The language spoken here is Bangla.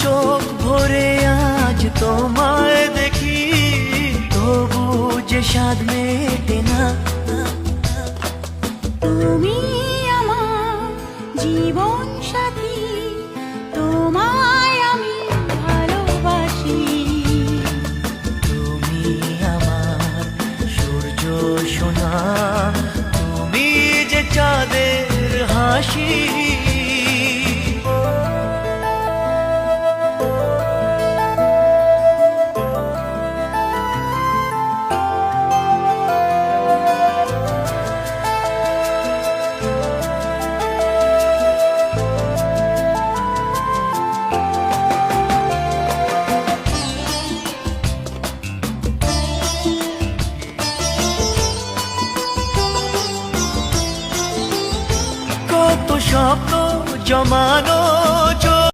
চোখ ভরে আজ তোমায় দেখি, তবু যে স্বাদ মেটে না। তুমি আমার জীবন সাথী, তোমায় আমি ভালোবাসি। তুমি আমার সূর্য সোনা, তুমি যে চাঁদের হাসি। কত স্বপ্ন জমানো